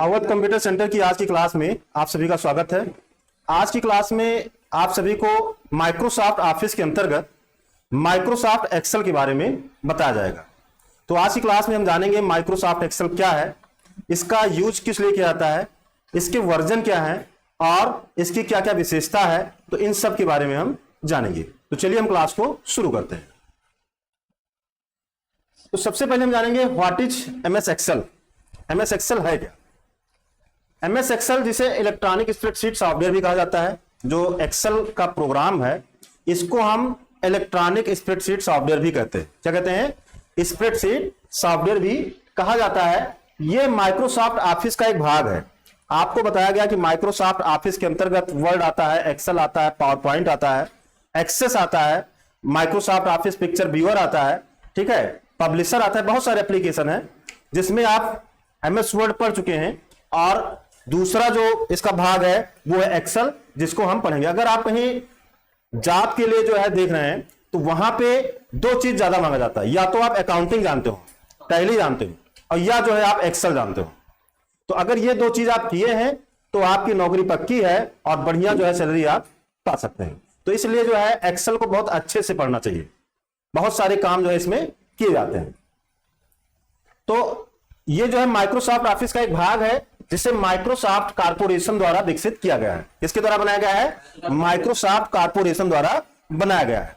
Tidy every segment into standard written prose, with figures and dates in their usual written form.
Awadh computer centre की आज की क्लास में आप सभी का स्वागत है। आज की क्लास में आप सभी को माइक्रोसॉफ्ट ऑफिस के अंतर्गत माइक्रोसॉफ्ट एक्सेल के बारे में बताया जाएगा। तो आज की क्लास में हम जानेंगे माइक्रोसॉफ्ट एक्सेल क्या है, इसका यूज किस लिए किया जाता है, इसके वर्जन क्या है और इसकी क्या क्या विशेषता है। तो इन सब के बारे में हम जानेंगे। तो चलिए हम क्लास को शुरू करते हैं। तो सबसे पहले हम जानेंगे what is MS Excel. MS Excel है क्या? एमएस एक्सेल जिसे इलेक्ट्रॉनिक स्प्रेडशीट सॉफ्टवेयर भी कहा जाता है, जो एक्सेल का प्रोग्राम है इसको हम इलेक्ट्रॉनिक स्प्रेडशीट सॉफ्टवेयर भी कहते हैं। क्या कहते हैं? स्प्रेडशीट सॉफ्टवेयर भी कहा जाता है। यह माइक्रोसॉफ्ट ऑफिस का एक भाग है। आपको बताया गया कि माइक्रोसॉफ्ट ऑफिस के अंतर्गत वर्ड आता है, एक्सेल आता है, पावर पॉइंट आता है, एक्सेस आता है, माइक्रोसॉफ्ट ऑफिस पिक्चर व्यूअर आता है, ठीक है, पब्लिशर आता है। बहुत सारे एप्लीकेशन है जिसमें आप एमएस वर्ड पढ़ चुके हैं। और दूसरा जो इसका भाग है वो है एक्सेल, जिसको हम पढ़ेंगे। अगर आप कहीं जॉब के लिए जो है देख रहे हैं तो वहां पे दो चीज ज्यादा मांगा जाता है, या तो आप अकाउंटिंग जानते हो, टैली जानते हो, और या जो है आप एक्सेल जानते हो। तो अगर ये दो चीज आप किए हैं तो आपकी नौकरी पक्की है और बढ़िया जो है सैलरी आप पा सकते हैं। तो इसलिए जो है एक्सेल को बहुत अच्छे से पढ़ना चाहिए। बहुत सारे काम जो है इसमें किए जाते हैं। तो ये जो है माइक्रोसॉफ्ट ऑफिस का एक भाग है जिसे माइक्रोसॉफ्ट कारपोरेशन द्वारा विकसित किया गया है। किसके द्वारा बनाया गया है? माइक्रोसॉफ्ट कारपोरेशन द्वारा बनाया गया है,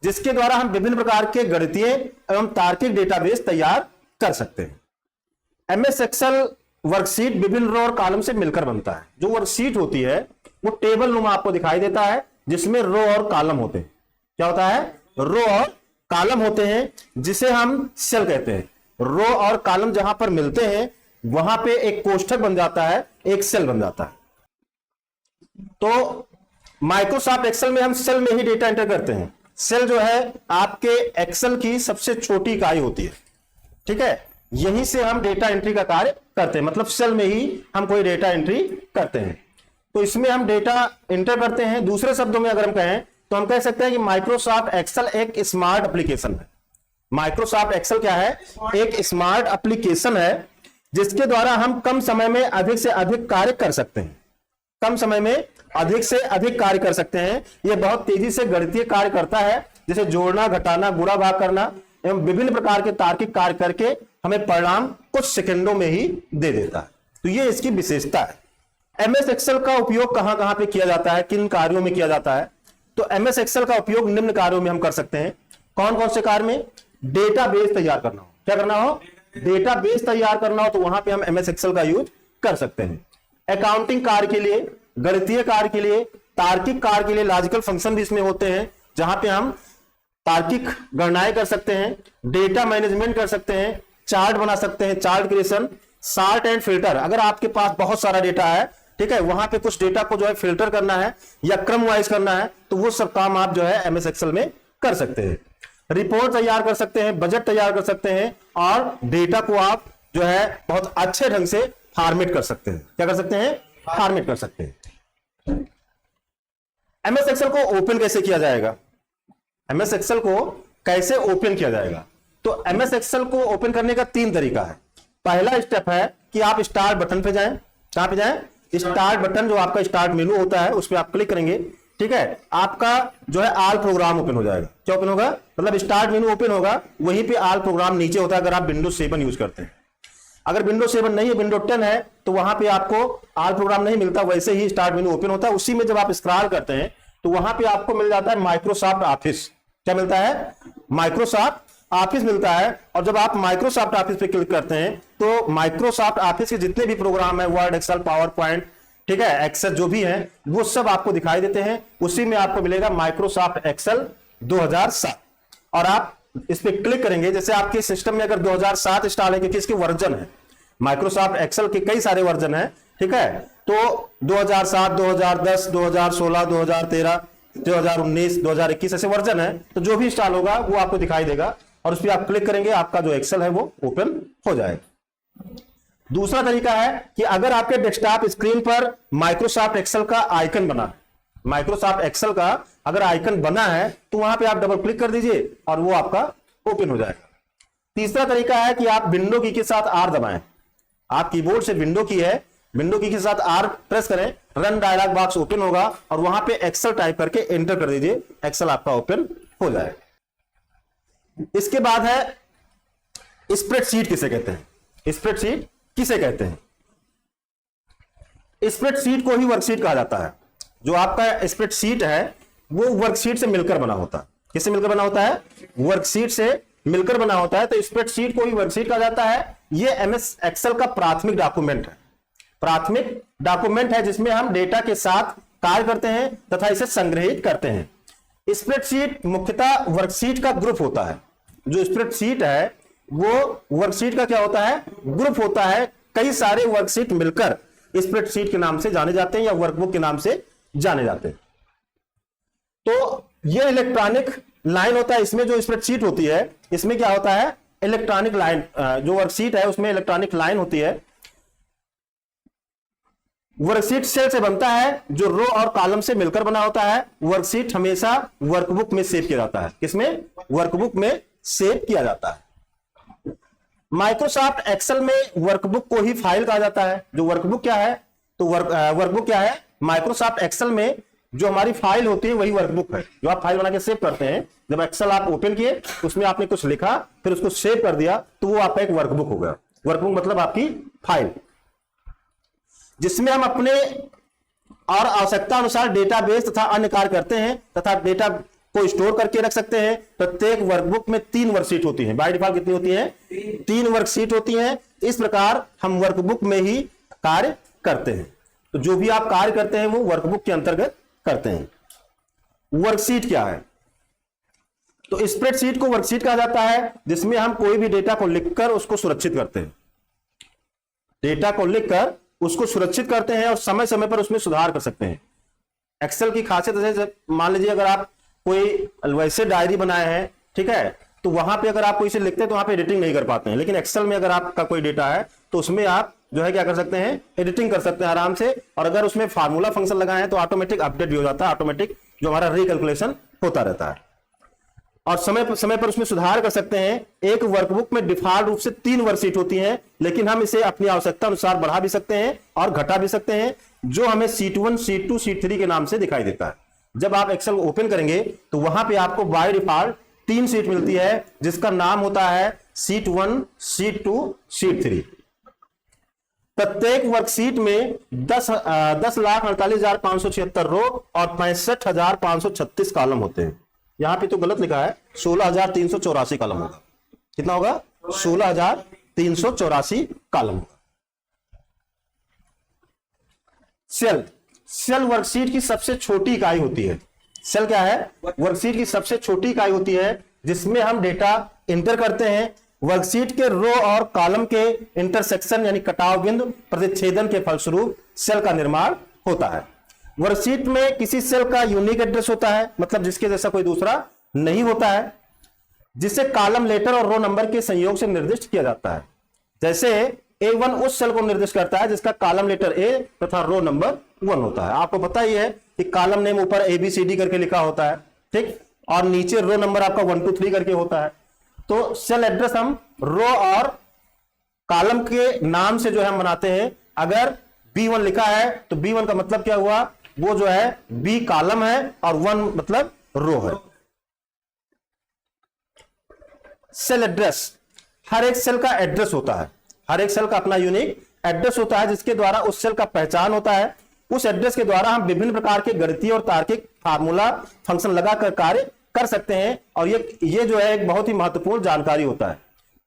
जिसके द्वारा हम विभिन्न प्रकार के गणितीय एवं तार्किक डेटाबेस तैयार कर सकते हैं। एमएस एक्सेल वर्कशीट विभिन्न रो और कॉलम से मिलकर बनता है। जो वर्कशीट होती है वो टेबल नुमा आपको दिखाई देता है, जिसमें रो और कॉलम होते हैं। क्या होता है? रो और कॉलम होते हैं, जिसे हम सेल कहते हैं। रो और कॉलम जहां पर मिलते हैं वहां पे एक कोष्ठक बन जाता है, एक सेल बन जाता है। तो माइक्रोसॉफ्ट एक्सेल में हम सेल में ही डेटा एंटर करते हैं। सेल जो है आपके एक्सेल की सबसे छोटी इकाई होती है, ठीक है। यहीं से हम डेटा एंट्री का कार्य करते हैं, मतलब सेल में ही हम कोई डेटा एंट्री करते हैं। तो इसमें हम डेटा एंटर करते हैं। दूसरे शब्दों में अगर हम कहें तो हम कह सकते हैं कि माइक्रोसॉफ्ट एक्सेल एक स्मार्ट एप्लीकेशन है। माइक्रोसॉफ्ट एक्सेल क्या है? एक स्मार्ट एप्लीकेशन है, जिसके द्वारा हम कम समय में अधिक से अधिक कार्य कर सकते हैं। कम समय में अधिक से अधिक कार्य कर सकते हैं। यह बहुत तेजी से गणितीय कार्य करता है, जैसे जोड़ना, घटाना, गुणा भाग करना एवं विभिन्न प्रकार के तार्किक कार्य करके हमें परिणाम कुछ सेकंडों में ही दे देता है। तो यह इसकी विशेषता है। एमएस एक्सेल का उपयोग कहां कहां पे किया जाता है, किन कार्यों में किया जाता है? तो एमएस एक्सेल का उपयोग निम्न कार्यों में हम कर सकते हैं। कौन कौन से कार्य में? डेटाबेस तैयार करना हो। क्या करना हो? डेटाबेस तैयार करना हो तो वहां पे हम एमएस एक्सेल का यूज कर सकते हैं। अकाउंटिंग कार्य के लिए, गणितीय कार्य के लिए, तार्किक कार्य के लिए लॉजिकल फंक्शन भी इसमें होते हैं, जहां पे हम तार्किक गणनाएं कर सकते हैं, डेटा मैनेजमेंट कर सकते हैं, चार्ट बना सकते हैं, chart creation, sort and filter. अगर आपके पास बहुत सारा डेटा है, ठीक है, वहां पे कुछ डेटा को जो है फिल्टर करना है या क्रम वाइज करना है, तो वो सब काम आप जो है एमएस एक्सेल में कर सकते हैं। रिपोर्ट तैयार कर सकते हैं, बजट तैयार कर सकते हैं और डेटा को आप जो है बहुत अच्छे ढंग से फॉर्मेट कर सकते हैं। क्या कर सकते हैं? फॉर्मेट कर सकते हैं। एमएस एक्सेल को ओपन कैसे किया जाएगा? एमएस एक्सेल को कैसे ओपन किया जाएगा? तो एमएस एक्सेल को ओपन करने का 3 तरीका है। पहला स्टेप है कि आप स्टार्ट बटन पे जाएं। कहां पे जाएं? स्टार्ट बटन, जो आपका स्टार्ट मेनू होता है उस पर आप क्लिक करेंगे, ठीक है। आपका जो है ऑल प्रोग्राम ओपन हो जाएगा। क्या ओपन होगा? मतलब स्टार्ट मेनू ओपन होगा, वहीं पे ऑल प्रोग्राम नीचे होता है अगर आप विंडोज 7 यूज करते हैं। अगर विंडोज 7 नहीं है, विंडोज 10 है, तो वहां पे आपको ऑल प्रोग्राम नहीं मिलता, वैसे ही स्टार्ट मेनू ओपन होता है। उसी में जब आप स्क्रॉल करते हैं तो वहां पे आपको मिल जाता है माइक्रोसॉफ्ट ऑफिस। क्या मिलता है? माइक्रोसॉफ्ट ऑफिस मिलता है। और जब आप माइक्रोसॉफ्ट ऑफिस पे क्लिक करते हैं तो माइक्रोसॉफ्ट ऑफिस के जितने भी प्रोग्राम है, वर्ड, एक्सेल, पावर पॉइंट, ठीक है, एक्सेस जो भी है, वो सब आपको दिखाई देते हैं। उसी में आपको मिलेगा माइक्रोसॉफ्ट एक्सेल 2007 और आप इस पे क्लिक करेंगे। जैसे आपके सिस्टम में अगर 2007 इंस्टॉल है, क्योंकि इसके वर्जन है, माइक्रोसॉफ्ट एक्सेल के कई सारे वर्जन है, ठीक है। तो 2007, 2010, 2016, 2013, 2019, 2021 ऐसे वर्जन है। तो जो भी इंस्टॉल होगा वो आपको दिखाई देगा और उस पर आप क्लिक करेंगे, आपका जो एक्सेल है वो ओपन हो जाएगा। दूसरा तरीका है कि अगर आपके डेस्कटॉप स्क्रीन पर माइक्रोसॉफ्ट एक्सेल का आइकन बना है, माइक्रोसॉफ्ट एक्सेल का अगर आइकन बना है तो वहां पे आप डबल क्लिक कर दीजिए और वो आपका ओपन हो जाएगा। तीसरा तरीका है कि आप विंडो की के साथ आर दबाएं। आप कीबोर्ड से विंडो की है, विंडो की के साथ आर प्रेस करें, रन डायलॉग बॉक्स ओपन होगा और वहां पे एक्सेल टाइप करके एंटर कर दीजिए, एक्सेल आपका ओपन हो जाएगा। इसके बाद है स्प्रेडशीट किसे कहते हैं? स्प्रेडशीट किसे कहते हैं? स्प्रेडशीट को ही वर्कशीट कहा जाता है। जो आपका स्प्रेडशीट है वो वर्कशीट से मिलकर बना होता है। किससे मिलकर बना होता है? वर्कशीट से मिलकर बना होता है, तो स्प्रेडशीट को ही वर्कशीट कहा जाता है। ये एमएस एक्सेल का प्राथमिक डॉक्यूमेंट है, प्राथमिक डॉक्यूमेंट है जिसमें हम डेटा के साथ कार्य करते हैं तथा इसे संग्रहित करते हैं। स्प्रेडशीट मुख्यतः वर्कशीट का ग्रुप होता है। जो स्प्रेडशीट है वो वर्कशीट का क्या होता है? ग्रुप होता है। कई सारे वर्कशीट मिलकर स्प्रेडशीट के नाम से जाने जाते हैं या वर्कबुक के नाम से जाने जाते हैं। तो ये इलेक्ट्रॉनिक लाइन होता है। इसमें जो स्प्रेडशीट होती है इसमें क्या होता है? Electronic line. जो वर्कशीट है उसमें इलेक्ट्रॉनिक लाइन होती है। वर्कशीट सेल से बनता है जो रो और कॉलम से मिलकर बना होता है। वर्कशीट हमेशा वर्कबुक में सेव किया जाता है। किसमें? वर्कबुक में सेव किया जाता है। माइक्रोसॉफ्ट एक्सेल में वर्कबुक को ही फाइल कहा जाता है। जो वर्कबुक क्या है? तो वर्कबुक क्या है? माइक्रोसॉफ्ट एक्सेल में जो हमारी फाइल होती है वही वर्कबुक है, जो आप फाइल बना के सेव करते हैं। जब एक्सेल आप ओपन किए उसमें आपने कुछ लिखा फिर उसको सेव कर दिया तो वो आपका एक वर्कबुक हो गया। वर्कबुक मतलब आपकी फाइल, जिसमें हम अपने और आवश्यकता अनुसार डेटाबेस तथा अन्य कार्य करते हैं तथा डेटा को स्टोर करके रख सकते हैं। प्रत्येक वर्कबुक में 3 वर्कशीट होती हैं। बाय डिफॉल्ट कितनी होती हैं? 3 वर्कशीट होती हैं। इस प्रकार हम वर्कबुक में ही कार्य करते हैं। तो जो भी आप कार्य करते हैं वो वर्कबुक के अंतर्गत करते हैं। वर्कशीट क्या है? तो स्प्रेडशीट को वर्कशीट कहा जाता है जिसमें हम कोई भी डेटा को लिखकर उसको सुरक्षित करते हैं। डेटा को लिखकर उसको सुरक्षित करते हैं और समय समय पर उसमें सुधार कर सकते हैं। एक्सेल की खासियत है, मान लीजिए अगर आप कोई वैसे डायरी बनाए हैं, ठीक है, तो वहां पे अगर आप कोई इसे लिखते हैं तो वहां पे एडिटिंग नहीं कर पाते हैं। लेकिन एक्सेल में अगर आपका कोई डेटा है तो उसमें आप जो है क्या कर सकते हैं? एडिटिंग कर सकते हैं आराम से। और अगर उसमें फार्मूला फंक्शन लगाए हैं तो ऑटोमेटिक अपडेट भी हो जाता है, ऑटोमेटिक जो हमारा रिकैलकुलेशन होता रहता है और समय पर उसमें सुधार कर सकते हैं। एक वर्कबुक में डिफॉल्ट रूप से 3 वर्कशीट होती हैं, लेकिन हम इसे अपनी आवश्यकता अनुसार बढ़ा भी सकते हैं और घटा भी सकते हैं, जो हमें शीट 1, शीट 2, शीट 3 के नाम से दिखाई देता है। जब आप एक्सेल ओपन करेंगे तो वहां पे आपको बाय डिफॉल्ट 3 शीट मिलती है जिसका नाम होता है शीट 1, शीट 2, शीट 3। प्रत्येक वर्कशीट में 10,48,576 रो और 65,536 कॉलम होते हैं। यहां पे तो गलत लिखा है, 16,384 कॉलम होगा। कितना होगा? 16,384 कॉलम होगा। सेल वर्कशीट की सबसे छोटी इकाई होती है। सेल क्या है? वर्कशीट की सबसे छोटी इकाई होती है जिसमें हम डेटा इंटर करते हैं। वर्कशीट के रो और कॉलम के इंटरसेक्शन यानी कटाव बिंदु प्रतिच्छेदन के फलस्वरूप सेल का निर्माण होता है। वर्कशीट में किसी सेल का यूनिक एड्रेस होता है, मतलब जिसके जैसा कोई दूसरा नहीं होता है, जिसे कॉलम लेटर और रो नंबर के संयोग से निर्दिष्ट किया जाता है। जैसे A1 उस सेल को निर्दिष्ट करता है जिसका कॉलम लेटर A तथा रो नंबर 1 होता है। आपको पता ही है कि कॉलम नेम ऊपर ABCD करके लिखा होता है, ठीक, और नीचे रो नंबर आपका 1 2 3 करके होता है। तो सेल एड्रेस हम रो और कॉलम के नाम से जो है हम बनाते हैं। अगर B1 लिखा है तो B1 का मतलब क्या हुआ? वो जो है B कॉलम है और 1 मतलब रो है। सेल एड्रेस, हर एक सेल का एड्रेस होता है, हर एक सेल का अपना यूनिक एड्रेस होता है जिसके द्वारा उस सेल का पहचान होता है। उस एड्रेस के द्वारा हम विभिन्न प्रकार के गणितीय और तार्किक फार्मूला फंक्शन लगाकर कार्य कर सकते हैं। और ये जो है एक बहुत ही महत्वपूर्ण जानकारी होता है।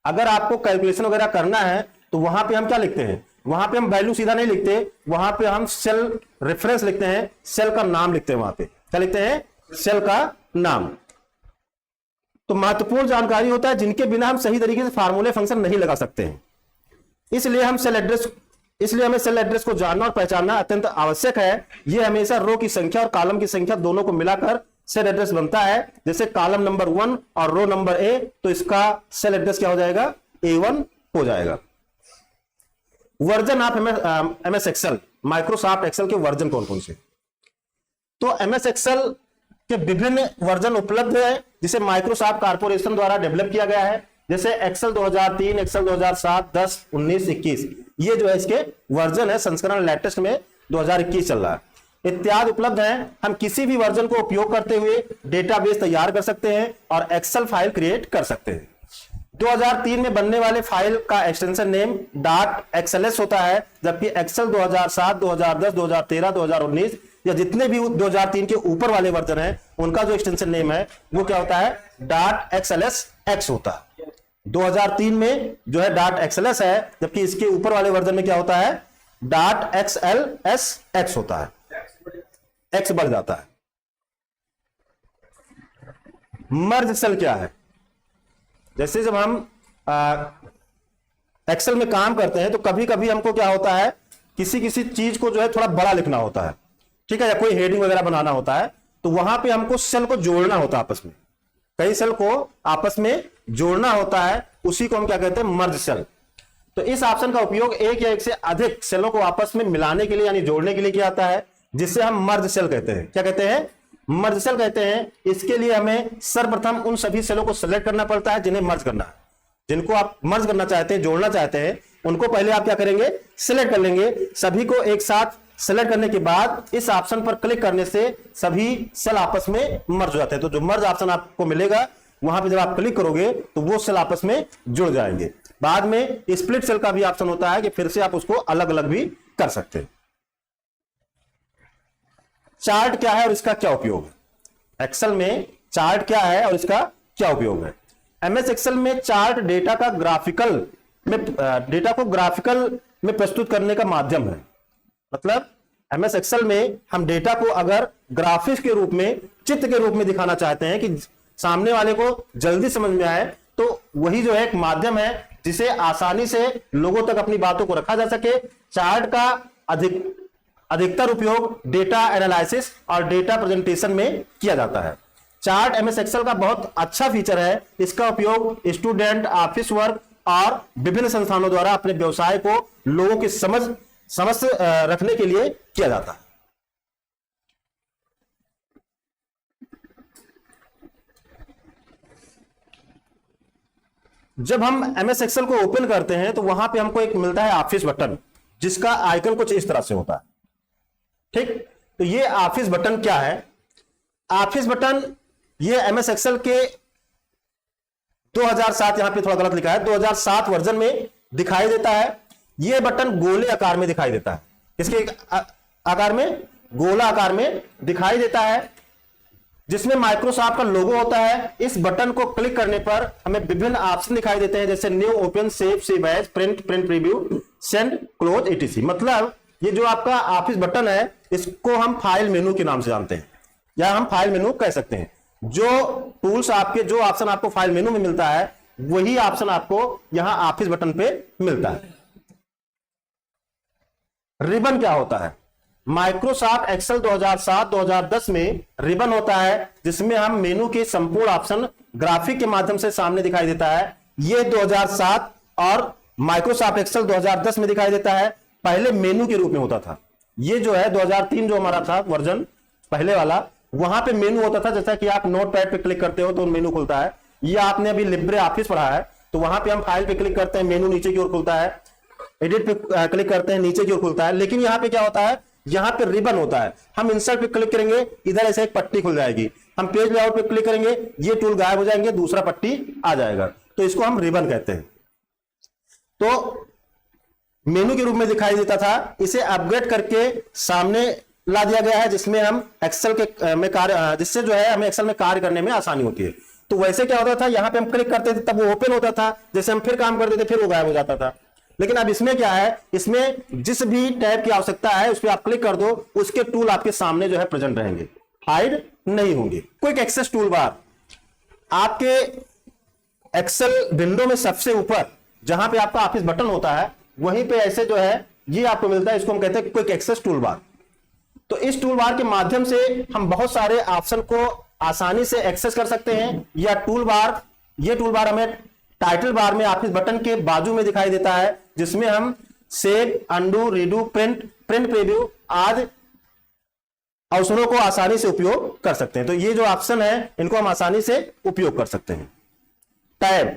अगर आपको कैलकुलेशन वगैरह करना है तो वहां पे हम क्या लिखते हैं? वहां पे हम वैल्यू सीधा नहीं लिखते, वहां पे हम सेल रेफरेंस लिखते हैं, सेल का नाम लिखते हैं। वहां पे क्या लिखते हैं? सेल का नाम। तो महत्वपूर्ण जानकारी होता है जिनके बिना हम सही तरीके से फार्मूले फंक्शन नहीं लगा सकते हैं। इसलिए हमें सेल एड्रेस को जानना और पहचानना अत्यंत आवश्यक है। यह हमेशा रो की संख्या और कॉलम की संख्या दोनों को मिलाकर सेल एड्रेस बनता है। जैसे कॉलम नंबर 1 और रो नंबर A, तो इसका सेल एड्रेस क्या हो जाएगा? A1 हो जाएगा। Version of MS Excel, Microsoft Excel के वर्जन कौन कौन से? तो MS एक्सेल के विभिन्न वर्जन उपलब्ध है जिसे माइक्रोसॉफ्ट कॉर्पोरेशन द्वारा डेवलप किया गया है। जैसे एक्सेल 2003, एक्सेल 2007, 10, 19, 21, ये जो है इसके वर्जन है, संस्करण लेटेस्ट में 2021 चल रहा है, इत्यादि उपलब्ध हैं। हम किसी भी वर्जन को उपयोग करते हुए डेटाबेस तैयार कर सकते हैं और एक्सेल फाइल क्रिएट कर सकते हैं। 2003 में बनने वाले फाइल का एक्सटेंशन नेम .xls होता है, जबकि एक्सेल 2007, 2010, 2013, 2019 या जितने भी 2003 के ऊपर वाले वर्जन हैं उनका जो एक्सटेंशन नेम है वो क्या होता है, .xlsx होता है। 2003 में जो है .xls है, जबकि इसके ऊपर वाले वर्जन में क्या होता है, .xlsx होता है, एक्स बढ़ जाता है। मर्ज सेल क्या है, जैसे जब हम एक्सेल में काम करते हैं तो कभी कभी हमको क्या होता है, किसी किसी चीज को जो है थोड़ा बड़ा लिखना होता है, ठीक है, या कोई हेडिंग वगैरह बनाना होता है, तो वहां पे हमको सेल को जोड़ना होता है, आपस में कई सेल को आपस में जोड़ना होता है, उसी को हम क्या कहते हैं, मर्ज सेल। तो इस ऑप्शन का उपयोग एक या एक से अधिक सेलों को आपस में मिलाने के लिए यानी जोड़ने के लिए किया जाता है, जिससे हम मर्ज सेल कहते हैं। क्या कहते हैं, मर्ज सेल कहते हैं। इसके लिए हमें सर्वप्रथम उन सभी सेलों को सिलेक्ट करना पड़ता है जिन्हें मर्ज करना है, जिनको आप मर्ज करना चाहते हैं, जोड़ना चाहते हैं, उनको पहले आप क्या करेंगे, सिलेक्ट कर लेंगे। सभी को एक साथ सिलेक्ट करने के बाद इस ऑप्शन पर क्लिक करने से सभी सेल आपस में मर्ज हो जाते हैं। तो जो मर्ज ऑप्शन आपको मिलेगा वहां पे जब आप क्लिक करोगे तो वो सेल आपस में जुड़ जाएंगे। बाद में स्प्लिट सेल का भी ऑप्शन होता है कि फिर से आप उसको अलग अलग भी कर सकते हैं। चार्ट क्या है और इसका क्या उपयोग है, एक्सेल में चार्ट क्या है और इसका क्या उपयोग है। एमएस एक्सेल में चार्ट डेटा को ग्राफिकल में प्रस्तुत करने का माध्यम है। मतलब एमएस एक्सेल में हम डेटा को अगर ग्राफिक्स के रूप में, चित्र के रूप में दिखाना चाहते हैं कि सामने वाले को जल्दी समझ में आए, तो वही जो है एक माध्यम है जिसे आसानी से लोगों तक अपनी बातों को रखा जा सके। चार्ट का अधिकतर उपयोग डेटा एनालिसिस और डेटा प्रेजेंटेशन में किया जाता है। चार्ट एमएस एक्सेल का बहुत अच्छा फीचर है। इसका उपयोग स्टूडेंट, ऑफिस वर्क और विभिन्न संस्थानों द्वारा अपने व्यवसाय को लोगों की समझ रखने के लिए किया जाता है। जब हम एमएस एक्सेल को ओपन करते हैं तो वहां पे हमको एक मिलता है ऑफिस बटन, जिसका आइकन कुछ इस तरह से होता है, ठीक। तो ये ऑफिस बटन क्या है, ऑफिस बटन ये एमएस एक्सेल के 2007, यहां पे थोड़ा गलत लिखा है, 2007 वर्जन में दिखाई देता है। ये बटन गोले आकार में दिखाई देता है, इसके आकार में, गोला आकार में दिखाई देता है, जिसमें माइक्रोसॉफ्ट का लोगो होता है। इस बटन को क्लिक करने पर हमें विभिन्न ऑप्शन दिखाई देते हैं, जैसे new, open, save as, print preview, send, close, etc। मतलब ये जो आपका ऑफिस बटन है इसको हम फाइल मेनू के नाम से जानते हैं, या हम फाइल मेनू कह सकते हैं। जो टूल्स आपके, जो ऑप्शन आपको फाइल मेनू में मिलता है वही ऑप्शन आपको यहां ऑफिस बटन पे मिलता है। रिबन क्या होता है, माइक्रोसॉफ्ट एक्सेल 2007-2010 में रिबन होता है, जिसमें हम मेनू के संपूर्ण ऑप्शन ग्राफिक के माध्यम से सामने दिखाई देता है। यह 2007 और माइक्रोसॉफ्ट एक्सेल 2010 में दिखाई देता है। पहले मेनू के रूप में होता था। ये जो है 2003 जो हमारा था वर्जन पहले वाला, वहां पे मेनू होता था, जैसा कि आप नोटपैड पे क्लिक करते हो तो मेनू खुलता है। ये आपने अभी लिब्रे ऑफिस पढ़ा है तो वहां पे हम फाइल पे क्लिक करते हैं, मेनू नीचे की ओर खुलता है, एडिट पे क्लिक करते हैं, नीचे की ओर खुलता है। लेकिन यहाँ पे क्या होता है, यहाँ पे रिबन होता है। हम इंसर्ट पे क्लिक करेंगे, इधर ऐसे एक पट्टी खुल जाएगी। हम पेज लेआउट पे क्लिक करेंगे, ये टूल गायब हो जाएंगे, दूसरा पट्टी आ जाएगा। तो इसको हम रिबन कहते हैं। तो मेनू के रूप में दिखाई देता था, इसे अपग्रेड करके सामने ला दिया गया है, जिसमें हम एक्सेल के में कार्य, जिससे जो है हमें एक्सेल में कार्य करने में आसानी होती है। तो वैसे क्या होता था, यहां पे हम क्लिक करते थे तब वो ओपन होता था, जैसे हम फिर काम करते थे फिर वो गायब हो जाता था। लेकिन अब इसमें क्या है, इसमें जिस भी टैब की आवश्यकता है उस पर आप क्लिक कर दो, उसके टूल आपके सामने जो है प्रेजेंट रहेंगे, हाइड नहीं होंगे। क्विक एक्सेस टूल बार आपके एक्सेल विंडो में सबसे ऊपर जहां पे आपका ऑफिस बटन होता है वहीं पे ऐसे जो है ये आपको मिलता है, इसको हम कहते हैं क्विक एक्सेस टूल बार। तो इस टूल बार के माध्यम से हम बहुत सारे ऑप्शन को आसानी से एक्सेस कर सकते हैं। या टूल बार, ये टूल बार हमें टाइटल बार में ऑफिस बटन के बाजू में दिखाई देता है, जिसमें हम save, undo, redo, print preview आदि ऑप्शनों को आसानी से उपयोग कर सकते हैं। तो ये जो ऑप्शन है इनको हम आसानी से उपयोग कर सकते हैं। टैब,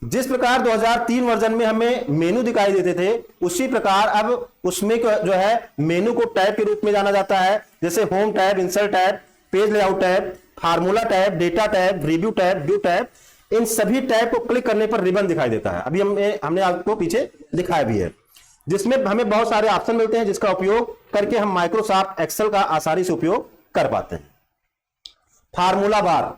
जिस प्रकार 2003 वर्जन में हमें मेनू दिखाई देते थे, उसी प्रकार अब उसमें जो है मेनू को टैब के रूप में जाना जाता है, जैसे home tab, insert tab, page layout tab, formula tab, data tab, review tab, view tab. इन सभी टैब को क्लिक करने पर रिबन दिखाई देता है। अभी हमने आपको पीछे दिखाया भी है, जिसमें हमें बहुत सारे ऑप्शन मिलते हैं, जिसका उपयोग करके हम माइक्रोसॉफ्ट एक्सेल का आसानी से उपयोग कर पाते हैं। फार्मूला बार,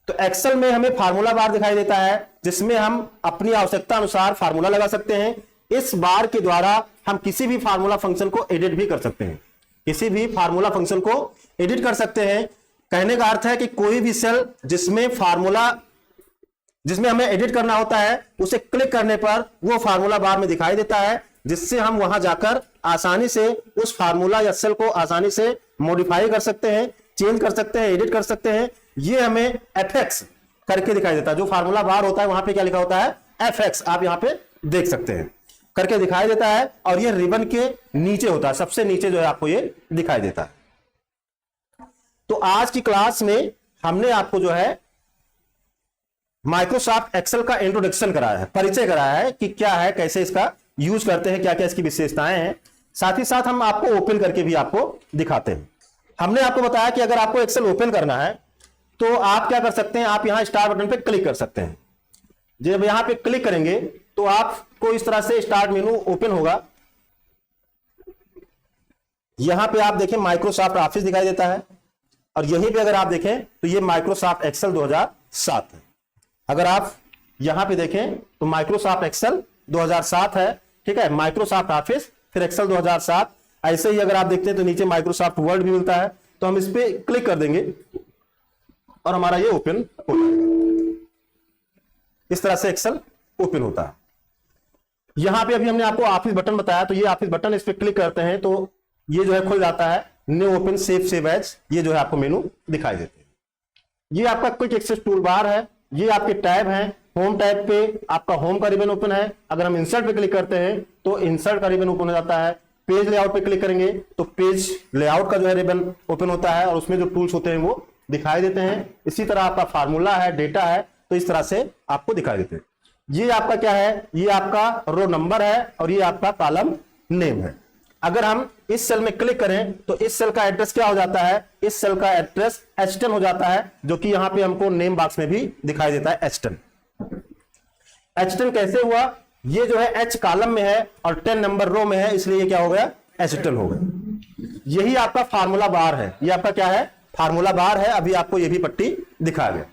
तो एक्सेल में हमें फार्मूला बार दिखाई देता है, जिसमें हम अपनी आवश्यकता अनुसार फार्मूला लगा सकते हैं। इस बार के द्वारा हम किसी भी फार्मूला फंक्शन को एडिट भी कर सकते हैं, किसी भी फार्मूला फंक्शन को एडिट कर सकते हैं। कहने का अर्थ है कि कोई भी सेल जिसमें हमें एडिट करना होता है, उसे क्लिक करने पर वो फार्मूला बार में दिखाई देता है, जिससे हम वहां जाकर आसानी से उस फार्मूला या सेल को आसानी से मॉडिफाई कर सकते हैं, चेंज कर सकते हैं, एडिट कर सकते हैं। ये हमें fx करके दिखाई देता है। जो फार्मूला बार होता है वहां पे क्या लिखा होता है, fx, आप यहां पे देख सकते हैं, करके दिखाई देता है। और ये रिबन के नीचे होता है, सबसे नीचे जो है आपको ये दिखाई देता है। तो आज की क्लास में हमने आपको जो है माइक्रोसॉफ्ट एक्सेल का इंट्रोडक्शन कराया है, परिचय कराया है कि क्या है, कैसे इसका यूज करते हैं, क्या क्या इसकी विशेषताएं हैं। साथ ही साथ हम आपको ओपन करके भी आपको दिखाते हैं। हमने आपको बताया कि अगर आपको एक्सेल ओपन करना है तो आप क्या कर सकते हैं, आप यहां स्टार्ट बटन पे क्लिक कर सकते हैं। जब यहां पे क्लिक करेंगे तो आपको इस तरह से स्टार्ट मेनू ओपन होगा। यहां पे आप देखें माइक्रोसॉफ्ट ऑफिस दिखाई देता है, और यहीं पे अगर आप देखें तो ये माइक्रोसॉफ्ट एक्सेल 2007 है। अगर आप यहां पे देखें तो माइक्रोसॉफ्ट एक्सेल 2007 है, ठीक है, माइक्रोसॉफ्ट ऑफिस फिर एक्सेल 2007। ऐसे ही अगर आप देखते हैं तो नीचे माइक्रोसॉफ्ट वर्ड भी मिलता है, तो हम इस पे क्लिक कर देंगे और हमारा ये ओपन हो जाएगा। इस तरह से एक्सेल ओपन होता है। यहां पे अभी हमने आपको ऑफिस बटन बताया, तो ये ऑफिस बटन, इस पे क्लिक करते हैं तो ये जो है खुल जाता है, न्यू ओपन सेव एज, ये जो है आपको मेनू दिखाई देते हैं। ये आपका क्विक एक्सेस टूल बार है, ये आपके टैब हैं। होम टैब पे आपका होम का रिबन ओपन है, अगर हम इंसर्ट पे क्लिक करते हैं तो इंसर्ट का रिबन ओपन हो जाता है। पेज लेआउट पे क्लिक करेंगे तो पेज लेआउट का जो है रिबन ओपन होता है, और उसमें जो टूल्स होते हैं वो दिखाई देते हैं। इसी तरह आपका फार्मूला है, डेटा है, तो इस तरह से आपको दिखाई देते हैं। ये आपका क्या है, ये आपका रो नंबर है, और ये आपका कॉलम नेम है। अगर हम इस सेल में क्लिक करें तो इस सेल का एड्रेस क्या हो जाता है, इस सेल का एड्रेस H10 हो जाता है, जो कि यहां पे हमको नेम बॉक्स में भी दिखाई देता है H10। H10 कैसे हुआ, ये जो है H कॉलम में है और 10 नंबर रो में है, इसलिए ये क्या हो गया, H10 हो गया। यही आपका फार्मूला बार है, ये आपका क्या है, फार्मूला बार है। अभी आपको ये भी पट्टी दिखा गया।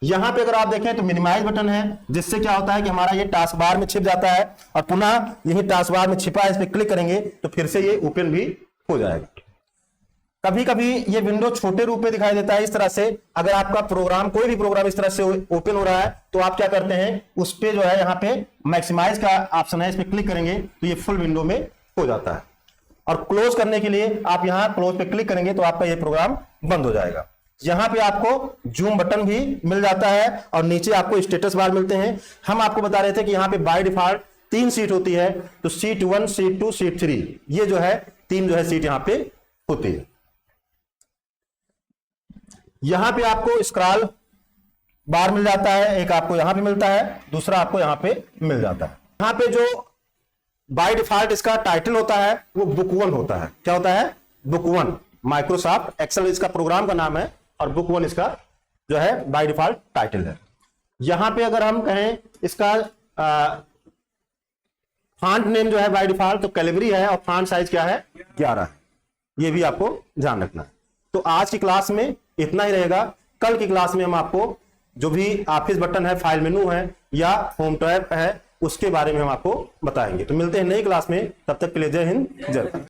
यहां पे अगर आप देखें तो मिनिमाइज बटन है, जिससे क्या होता है कि हमारा ये टास्क बार में छिप जाता है, और पुनः यही टास्क बार में छिपा है, इस पे क्लिक करेंगे तो फिर से ये ओपन भी हो जाएगा। कभी कभी ये विंडो छोटे रूप में दिखाई देता है, इस तरह से। अगर आपका प्रोग्राम, कोई भी प्रोग्राम इस तरह से ओपन हो रहा है तो आप क्या करते हैं, उस पे जो है यहाँ पे मैक्सिमाइज का ऑप्शन है, इस पे क्लिक करेंगे तो ये फुल विंडो में हो जाता है। और क्लोज करने के लिए आप यहाँ क्लोज पे क्लिक करेंगे तो आपका ये प्रोग्राम बंद हो जाएगा। यहां पे आपको जूम बटन भी मिल जाता है, और नीचे आपको स्टेटस बार मिलते हैं। हम आपको बता रहे थे कि यहां पे बाय डिफॉल्ट 3 सीट होती है, तो सीट 1, सीट 2, सीट 3, ये जो है 3 जो है सीट यहां पे होती है। यहां पे आपको स्क्रॉल बार मिल जाता है, एक आपको यहां पे मिलता है, दूसरा आपको यहां पे मिल जाता है। यहां पे जो बाय डिफॉल्ट इसका टाइटल होता है वो बुक 1 होता है। क्या होता है, बुक 1। माइक्रोसॉफ्ट एक्सेल इसका प्रोग्राम का नाम है, और बुक 1 इसका जो है बाय डिफॉल्ट टाइटल है। यहां पे अगर हम कहें इसका फॉन्ट नेम जो है बाय डिफॉल्ट तो कैलिबरी है, और फॉन्ट साइज क्या है, 11 है। ये भी आपको ध्यान रखना है। तो आज की क्लास में इतना ही रहेगा। कल की क्लास में हम आपको जो भी ऑफिस बटन है, फाइल मेनू है या होम टैब है, उसके बारे में हम आपको बताएंगे। तो मिलते हैं नई क्लास में, तब तक के लिए जय हिंद, जय भारत।